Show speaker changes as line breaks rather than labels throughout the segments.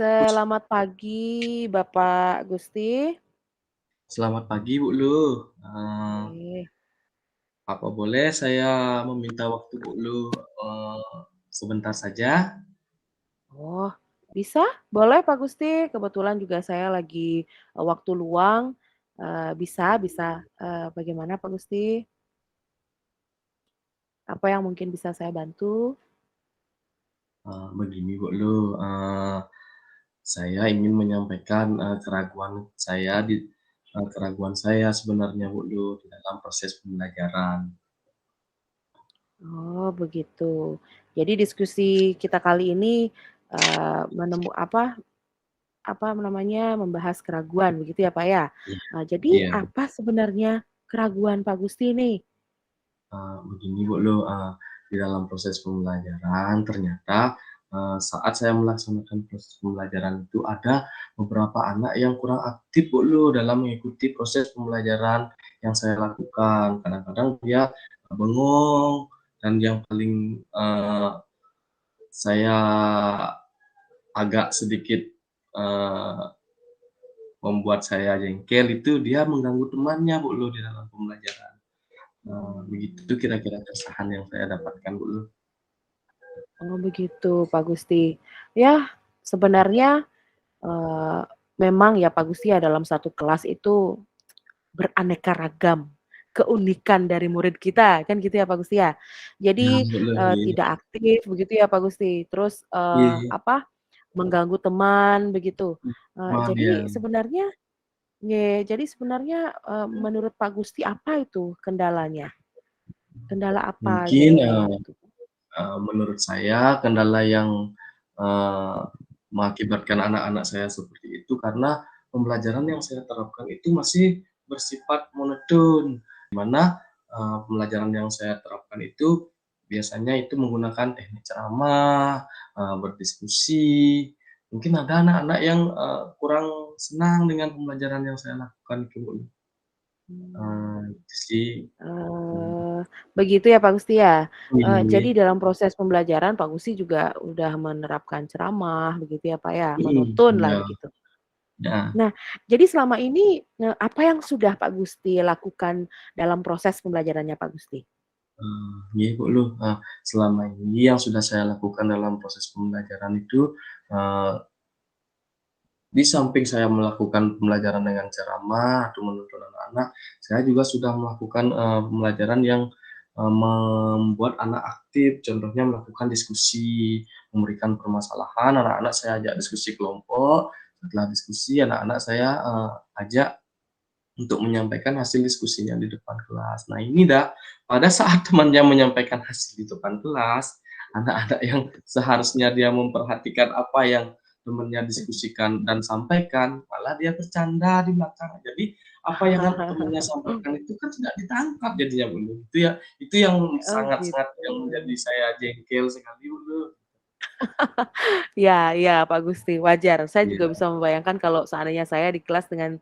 Selamat pagi, Bapak Gusti.
Selamat pagi, Bu Lu.
Oke.
Apa boleh saya meminta waktu Bu Lu, sebentar saja?
Oh, bisa? Boleh Pak Gusti, kebetulan juga saya lagi, waktu luang, bisa bisa, bagaimana Pak Gusti? Apa yang mungkin bisa saya bantu?
Begini Bu Lu, saya ingin menyampaikan, keraguan saya sebenarnya Bu Lu, di dalam proses pembelajaran.
Oh, begitu. Jadi diskusi kita kali ini, apa namanya, membahas keraguan begitu ya, Pak, ya?
Iya
Jadi
iya,
apa sebenarnya keraguan Pak Gusti nih?
begini Bu Lu, di dalam proses pembelajaran ternyata, saat saya melaksanakan proses pembelajaran itu ada beberapa anak yang kurang aktif Bu Lu, dalam mengikuti proses pembelajaran yang saya lakukan. Kadang-kadang dia bengong dan yang paling, saya agak sedikit, eee, membuat saya jengkel itu dia mengganggu temannya Bu Lu, di dalam pembelajaran. Begitu
Mmm.
kira-kira keresahan yang saya dapatkan Bu Lu.
Oh begitu Pak Gusti. Ya sebenarnya, eee, memang ya Pak Gusti ya dalam satu kelas itu beraneka ragam keunikan dari murid kita, kan gitu ya Pak Gusti ya.
Iya
Jadi,
Bu Lu, iya.
tidak aktif begitu ya Pak Gusti, terus,
Iya,
mengganggu teman begitu.
cuman ya
Jadi sebenarnya, menurut Pak Gusti apa itu kendalanya? Kendala apa aja
mungkin,
yang itu?
menurut saya kendala yang, eee, mengakibatkan anak-anak saya seperti itu karena pembelajaran yang saya terapkan itu masih bersifat monoton, di mana, pembelajaran yang saya terapkan itu biasanya itu menggunakan teknik ceramah, berdiskusi. Mungkin ada anak-anak yang, kurang senang dengan pembelajaran yang saya lakukan itu,
Mmm.
itu sih.
Eee, Begitu ya Pak Gusti ya?
Iya,
Jadi dalam proses pembelajaran Pak Gusti juga udah menerapkan ceramah begitu ya Pak ya? Menuntun lah
iya,
begitu.
iya.
Nah, jadi selama ini, apa yang sudah Pak Gusti lakukan dalam proses pembelajarannya Pak Gusti?
Iya Bu Lu, selama ini yang sudah saya lakukan dalam proses pembelajaran itu, eee, di samping saya melakukan pembelajaran dengan ceramah atau menuntun anak-anak, saya juga sudah melakukan, pembelajaran yang, membuat anak aktif. Contohnya melakukan diskusi, memberikan permasalahan, anak-anak saya ajak diskusi kelompok, setelah diskusi anak-anak saya, ajak untuk menyampaikan hasil diskusinya di depan kelas. Nah ini dah, pada saat temannya menyampaikan hasil di depan kelas, anak-anak yang seharusnya dia memperhatikan apa yang temannya diskusikan dan sampaikan, malah dia bercanda di belakang. Jadi apa yang temannya sampaikan itu kan tidak ditangkap jadinya Bu. Itu yang
Oh
sangat-sangat
gitu.
yang menjadi saya jengkel sekali Bu.
Ya ya Pak Gusti, wajar. Saya juga
Iya
bisa membayangkan kalau seandainya saya di kelas dengan,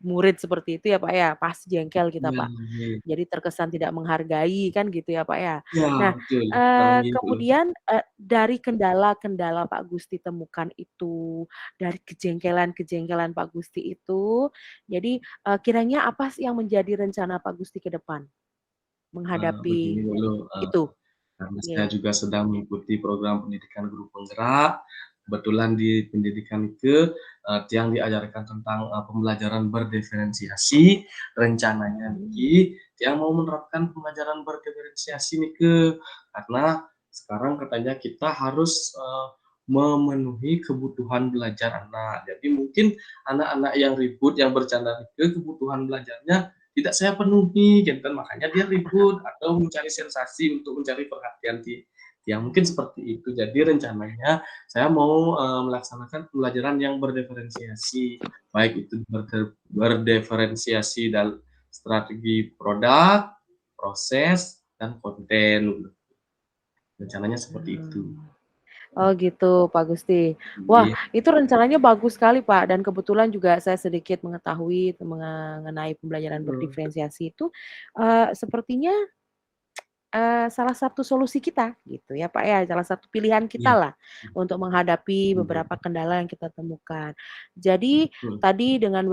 murid seperti itu ya Pak ya, pasti jengkel kita
iya
Pak.
iya.
Jadi terkesan tidak menghargai kan gitu ya Pak ya.
Iya
Nah,
betul, kurang lebih Bu.
kemudian, dari kendala-kendala Pak Gusti temukan itu, dari kejengkelan-kejengkelan Pak Gusti itu, jadi, kiranya apa sih yang menjadi rencana Pak Gusti ke depan
Begini
menghadapi
dulu,
itu?
karena saya
Iya.
juga sedang mengikuti program pendidikan guru penggerak, kebetulan di pendidikan itu, yang diajarkan tentang, pembelajaran berdiferensiasi, rencananya
Mhm.
niki yang mau menerapkan pembelajaran berdiferensiasi nih karena sekarang katanya kita harus, memenuhi kebutuhan belajar anak. Jadi mungkin anak-anak yang ribut, yang bercanda itu kebutuhan belajarnya tidak saya penuhi gitu kan, makanya dia ribut atau mencari sensasi untuk mencari perhatian ya mungkin seperti itu. Jadi rencananya saya mau, melaksanakan pembelajaran yang berdiferensiasi, baik itu berdiferensiasi strategi produk, proses, dan konten, rencananya seperti itu.
Mmm. Oh gitu Pak Gusti. Wah
Iya,
itu rencananya bagus sekali Pak, dan kebetulan juga saya sedikit mengetahui mengenai pembelajaran
mhm,
berdiferensiasi itu, sepertinya salah satu solusi kita gitu ya, Pak, ya, salah satu pilihan kita
Iya,
lah untuk menghadapi
betul,
beberapa kendala yang kita temukan. Jadi
betul.
tadi dengan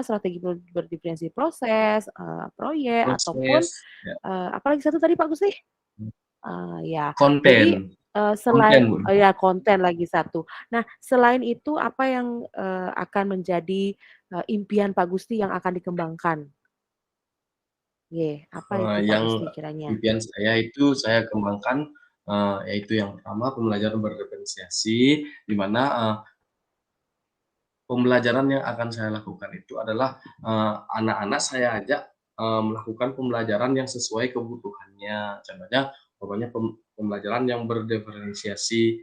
strategi berdiferensiasi proses, proyek ataupun,
Proses, ya,
apalagi satu tadi Pak Gusti? Ya,
konten,
jadi,
konten,
selain
Bu.
ya konten lagi satu. Nah, selain itu apa yang, akan menjadi, impian Pak Gusti yang akan dikembangkan? Apa itu Pak
Yang
Gusti kiranya?
impian saya itu saya kembangkan, yaitu yang pertama pembelajaran berdiferensiasi, di mana, pembelajaran yang akan saya lakukan itu adalah, anak-anak saya ajak, melakukan pembelajaran yang sesuai kebutuhannya. Contohnya, pokoknya pembelajaran yang berdiferensiasi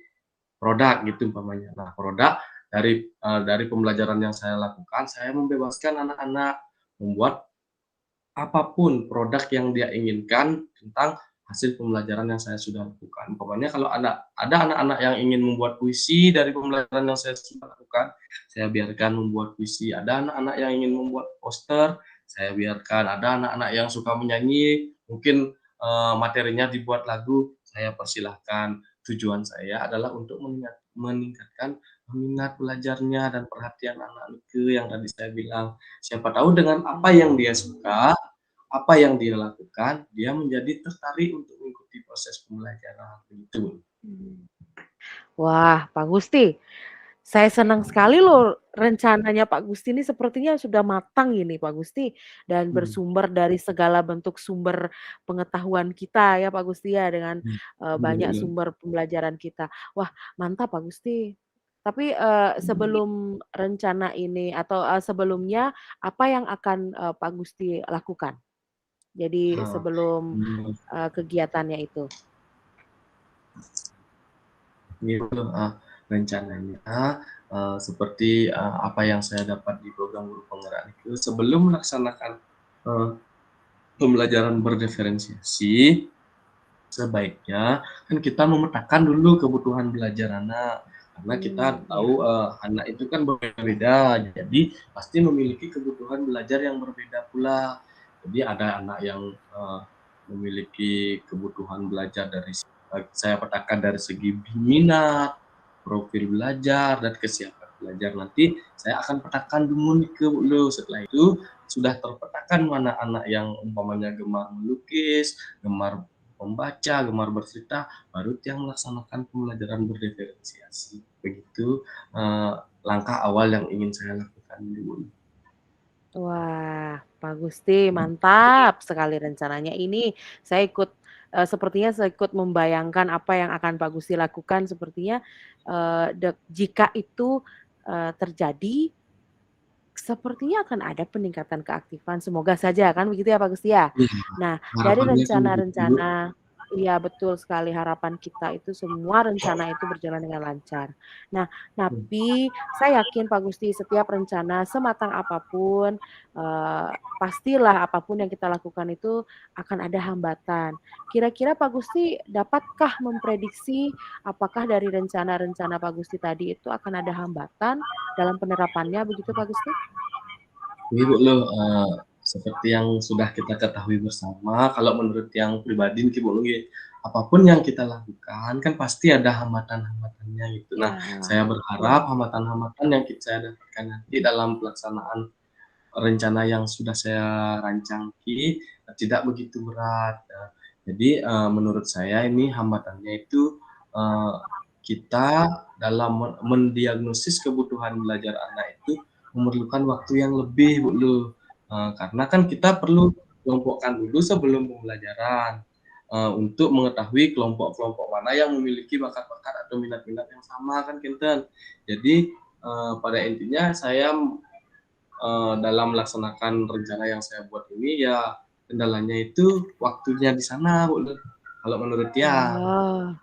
produk gitu umpamanya. Nah, produk dari pembelajaran yang saya lakukan, saya membebaskan anak-anak membuat apapun produk yang dia inginkan tentang hasil pembelajaran yang saya sudah lakukan. Pokoknya kalau ada anak-anak yang ingin membuat puisi dari pembelajaran yang saya sudah lakukan, saya biarkan membuat puisi. Ada anak-anak yang ingin membuat poster, saya biarkan. Ada anak-anak yang suka menyanyi, mungkin, materinya dibuat lagu, saya persilahkan. Tujuan saya adalah untuk meningkatkan minat belajarnya dan perhatian anak itu yang tadi saya bilang. Siapa tahu dengan apa yang dia suka, apa yang dia lakukan, dia menjadi tertarik untuk mengikuti proses pembelajaran, begitu.
Mmm. Wah, Pak Gusti, saya senang sekali loh rencananya Pak Gusti ini sepertinya sudah matang ini Pak Gusti, dan
Mhm,
bersumber dari segala bentuk sumber pengetahuan kita ya Pak Gusti ya, dengan,
iya, iya
banyak
betul,
sumber pembelajaran kita. Wah, mantap Pak Gusti. Tapi,
mhm,
sebelum rencana ini atau, sebelumnya apa yang akan, Pak Gusti lakukan? Jadi
heeh,
sebelum,
mmm,
kegiatannya itu?
gitu, rencananya, seperti, apa yang saya dapat di program guru penggerak itu sebelum melaksanakan, eee, pembelajaran berdiferensiasi, sebaiknya kan kita memetakan dulu kebutuhan belajar anak, karena kita
Ya.
tahu, anak itu kan berbeda, jadi pasti memiliki kebutuhan belajar yang berbeda pula. Jadi ada anak yang, memiliki kebutuhan belajar saya petakan dari segi minat, profil belajar, dan kesiapan belajar. Nanti saya akan petakan dulu nih setelah itu sudah terpetakan mana anak yang umpamanya gemar melukis, gemar membaca, gemar bercerita, baru dia melaksanakan pembelajaran berdiferensiasi. Begitu, langkah awal yang ingin saya lakukan dulu.
Wah, Pak Gusti mantap sekali rencananya ini. Sepertinya saya ikut membayangkan apa yang akan Pak Gusti lakukan sepertinya, jika itu, terjadi, sepertinya akan ada peningkatan keaktifan, semoga saja kan begitu ya Pak Gusti ya?
Iya,
Nah, dari
harapannya kan begitu.
rencana-rencana iya betul sekali, harapan kita itu semua rencana itu berjalan dengan lancar. Nah,
Mmm,
tapi saya yakin Pak Gusti setiap rencana sematang apapun, pastilah apapun yang kita lakukan itu akan ada hambatan. Kira-kira Pak Gusti dapatkah memprediksi apakah dari rencana-rencana Pak Gusti tadi itu akan ada hambatan dalam penerapannya begitu Pak Gusti?
Ibu loh, seperti yang sudah kita ketahui bersama, kalau menurut yang pribadi nih Bu nggih, apapun yang kita lakukan kan pasti ada hambatan-hambatannya gitu. Nah,
Ya,
saya berharap
betul.
hambatan-hambatan yang saya dapatkan nanti dalam pelaksanaan rencana yang sudah saya rancang ini tidak begitu berat. Jadi, menurut saya ini hambatannya itu, eee, kita dalam mendiagnosis kebutuhan belajar anak itu memerlukan waktu yang lebih dulu, karena kan kita perlu kelompokkan dulu sebelum pembelajaran, untuk mengetahui kelompok-kelompok mana yang memiliki bakat-bakat atau minat-minat yang sama kan kinten. Jadi, pada intinya saya dalam melaksanakan rencana yang saya buat ini ya kendalanya itu waktunya di sana, Bu, kalau menurut dia,
Oh,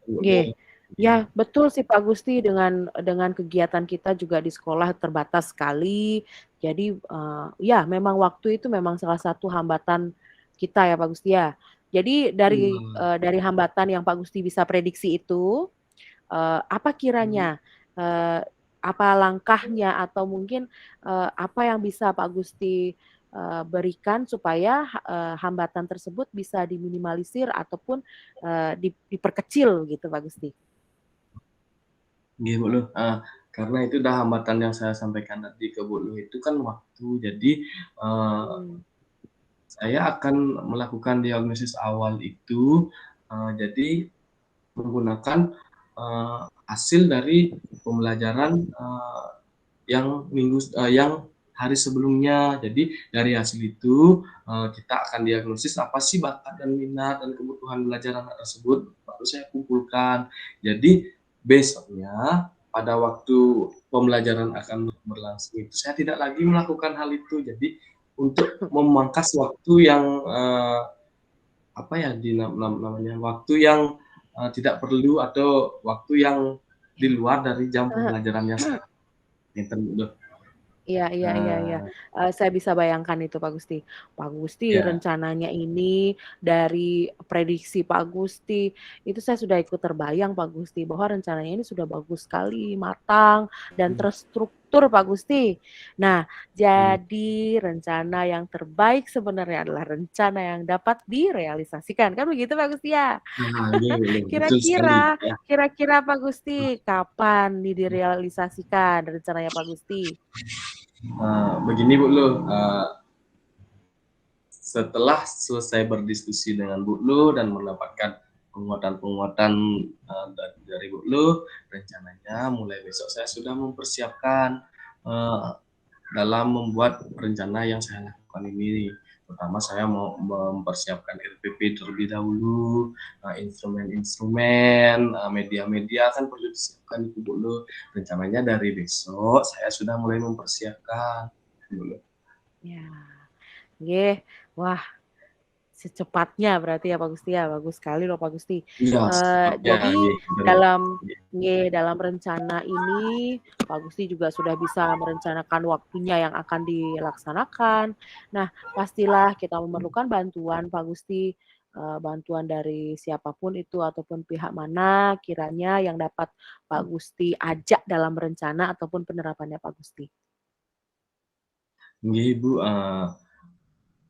Bu,
nggih.
iya,
Ya, betul sih Pak Gusti dengan kegiatan kita juga di sekolah terbatas sekali. Jadi, ya memang waktu itu memang salah satu hambatan kita ya Pak Gusti ya. Jadi
iya,
dari hambatan yang Pak Gusti bisa prediksi itu, apa
mhm,
kiranya, eee, apa langkahnya atau mungkin, apa yang bisa Pak Gusti, berikan supaya hambatan tersebut bisa diminimalisir ataupun, diperkecil gitu Pak Gusti?
Nggih, Bu Luh, karena itu dah hambatan yang saya sampaikan tadi ke Bu Luh itu kan waktu. Jadi, eee,
Mmm,
saya akan melakukan diagnosis awal itu, jadi menggunakan, hasil dari pembelajaran, yang hari sebelumnya. Jadi dari hasil itu, kita akan diagnosis apa sih bakat dan minat dan kebutuhan belajar anak tersebut, baru saya kumpulkan. Jadi besoknya pada waktu pembelajaran akan berlangsung itu saya tidak lagi melakukan hal itu. Jadi untuk memangkas waktu yang, apa ya namanya, waktu yang, tidak perlu atau waktu yang di luar dari jam pembelajaran yang saya ngeten gitu.
iya iya iya iya,
Nah,
saya bisa bayangkan itu Pak Gusti. Pak Gusti
ya,
rencananya ini dari prediksi Pak Gusti, itu saya sudah ikut terbayang Pak Gusti, bahwa rencananya ini sudah bagus sekali, matang, dan
mhm,
terstruktur Pak Gusti. Nah,
iya.
jadi rencana yang terbaik sebenarnya adalah rencana yang dapat direalisasikan, kan begitu Pak Gusti ya?
Nah, iya bener, betul sekali,
Kira-kira
ya.
kira-kira Pak Gusti, kapan nih direalisasikan rencananya Pak Gusti?
Begini Bu Lu, setelah selesai berdiskusi dengan Bu Lu dan mendapatkan penguatan-penguatan, dari Bu Lu, rencananya mulai besok saya sudah mempersiapkan, eee dalam membuat rencana yang saya lakukan ini. Pertama saya mau mempersiapkan RPP terlebih dahulu, instrumen-instrumen, media-media kan perlu disiapkan itu dulu. Rencananya dari besok saya sudah mulai mempersiapkan dulu.
Ya, nggih. Wah, secepatnya berarti ya Pak Gusti ya, bagus sekali loh Pak Gusti.
Iya, secepatnya,
Jadi
nggih, bener.
dalam nggih, dalam rencana ini Pak Gusti juga sudah bisa merencanakan waktunya yang akan dilaksanakan. Nah, pastilah kita memerlukan bantuan Pak Gusti, bantuan dari siapapun itu ataupun pihak mana kiranya yang dapat Pak Gusti ajak dalam rencana ataupun penerapannya Pak Gusti.
Nggih Bu,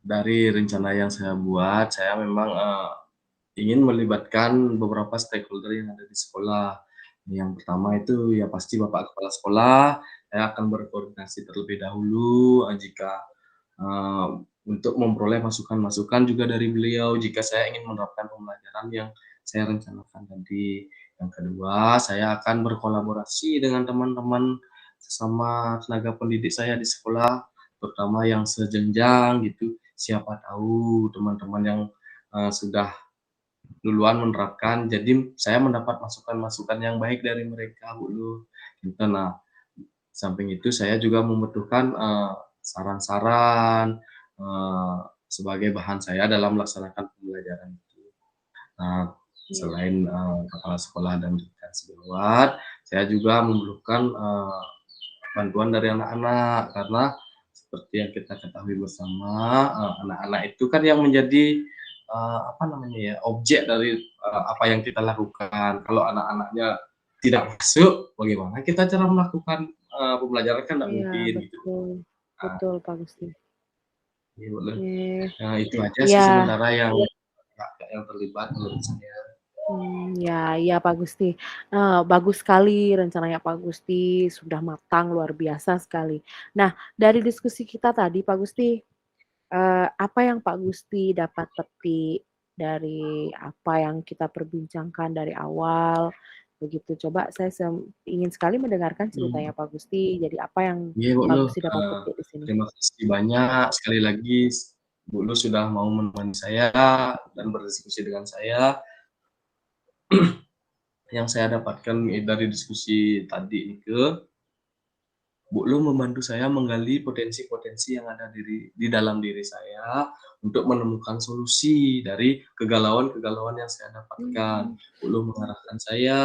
dari rencana yang saya buat, saya memang, ingin melibatkan beberapa stakeholder yang ada di sekolah. Yang pertama itu ya pasti Bapak Kepala Sekolah, saya akan berkoordinasi terlebih dahulu, jika, eee, untuk memperoleh masukan-masukan juga dari beliau jika saya ingin menerapkan pembelajaran yang saya rencanakan tadi. Yang kedua, saya akan berkolaborasi dengan teman-teman sesama tenaga pendidik saya di sekolah, terutama yang sejenjang gitu. Siapa tahu teman-teman yang, sudah duluan menerapkan, jadi saya mendapat masukan-masukan yang baik dari mereka dulu, gitu. Nah, samping itu saya juga membutuhkan, saran-saran, sebagai bahan saya dalam melaksanakan pembelajaran itu. Nah,
Iya.
selain, kepala sekolah dan rekan sejawat, saya juga memerlukan, bantuan dari anak-anak, karena seperti yang kita ketahui bersama, anak-anak itu kan yang menjadi, apa namanya ya, objek dari, apa yang kita lakukan. Kalau anak-anaknya tidak masuk, bagaimana kita cara melakukan, pembelajaran kan nggak
Iya,
mungkin gitu.
betul.
Nah,
Betul, Pak Gusti.
iya boleh.
Oke.
Itu aja sih
Iya,
sementara yang yang terlibat menurut saya.
ya iya Pak Gusti. Bagus sekali rencananya Pak Gusti, sudah matang, luar biasa sekali. Nah, dari diskusi kita tadi Pak Gusti, apa yang Pak Gusti dapat petik dari apa yang kita perbincangkan dari awal, begitu. Coba saya ingin sekali mendengarkan ceritanya
Mhm.
Pak Gusti, jadi apa yang
Iya, Bu
Pak
Lu,
Gusti dapat petik di sini?
terima kasih banyak sekali lagi Bu Lu sudah mau menemani saya dan berdiskusi dengan saya. Yang saya dapatkan dari diskusi tadi itu, Bu Lu membantu saya menggali potensi-potensi yang ada di dalam diri saya untuk menemukan solusi dari kegalauan-kegalauan yang saya dapatkan.
Mmm,
Bu Lu mengarahkan saya,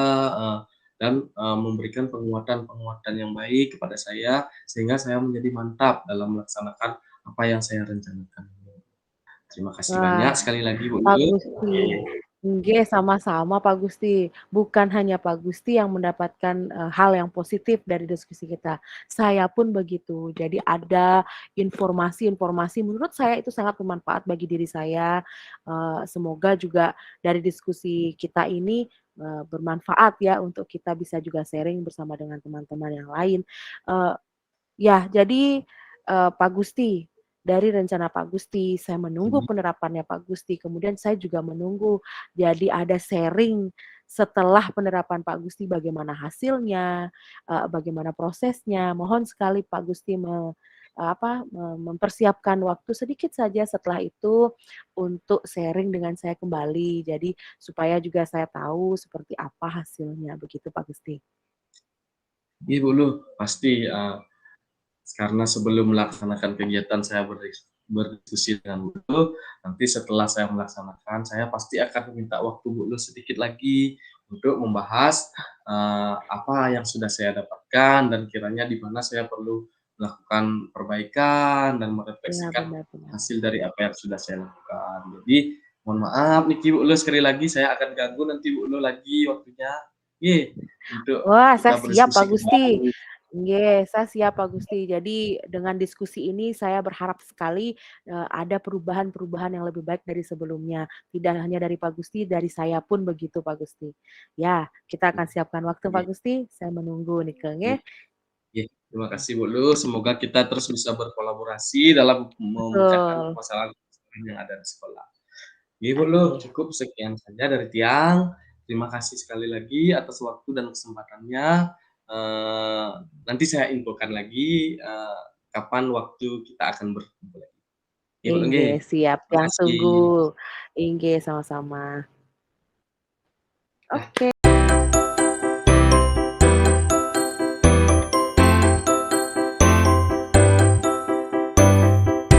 dan, memberikan penguatan-penguatan yang baik kepada saya, sehingga saya menjadi mantap dalam melaksanakan apa yang saya rencanakan. Terima kasih banyak
wah,
sekali lagi Bu
Pak
Lu.
Gusti.
Oke.
Nggih, sama-sama Pak Gusti. Bukan hanya Pak Gusti yang mendapatkan, hal yang positif dari diskusi kita, saya pun begitu. Jadi ada informasi-informasi menurut saya itu sangat bermanfaat bagi diri saya, semoga juga dari diskusi kita ini, bermanfaat ya untuk kita bisa juga sharing bersama dengan teman-teman yang lain. Eee Ya, jadi, Pak Gusti, dari rencana Pak Gusti, saya menunggu
Mhm.
penerapannya Pak Gusti, kemudian saya juga menunggu jadi ada sharing setelah penerapan Pak Gusti bagaimana hasilnya, bagaimana prosesnya. Mohon sekali Pak Gusti mempersiapkan waktu sedikit saja setelah itu untuk sharing dengan saya kembali. Jadi supaya juga saya tahu seperti apa hasilnya, begitu Pak Gusti.
Iya, Bu, Luh, pasti, karena sebelum melaksanakan kegiatan saya berdiskusi dengan Bu Luh, nanti setelah saya melaksanakan, saya pasti akan meminta waktu Bu Luh sedikit lagi untuk membahas, apa yang sudah saya dapatkan dan kiranya di mana saya perlu melakukan perbaikan dan
Iya,
merefleksikan
benar benar.
hasil dari apa yang sudah saya lakukan. Jadi, mohon maaf niki Bu Luh sekali lagi saya akan ganggu nanti Bu Luh lagi waktunya, nggih, untuk
Wah,
kita
saya siap Pak
berdiskusi
Gusti.
kembali.
Nggih, saya siap Pak Gusti. Jadi dengan diskusi ini saya berharap sekali, ada perubahan-perubahan yang lebih baik dari sebelumnya. Tidak hanya dari Pak Gusti, dari saya pun begitu Pak Gusti. Ya, kita akan siapkan waktu Pak
Nggih
Gusti, saya menunggu nih Kang,
nggih.
nggih.
Iya, terima kasih Bu Lu, semoga kita terus bisa berkolaborasi dalam memecahkan
Betul.
permasalahan-permasalahan yang ada di sekolah. Iya Bu Lu, cukup sekian saja dari Tiang. Terima kasih sekali lagi atas waktu dan kesempatannya. Eee, Nanti saya infokan lagi, kapan waktu kita akan berkumpul lagi. Iya Bu, nggih.
Inggih, siap.
Terima
Yang
kasih.
tunggu. Inggih, sama-sama.
Dah.
Oke.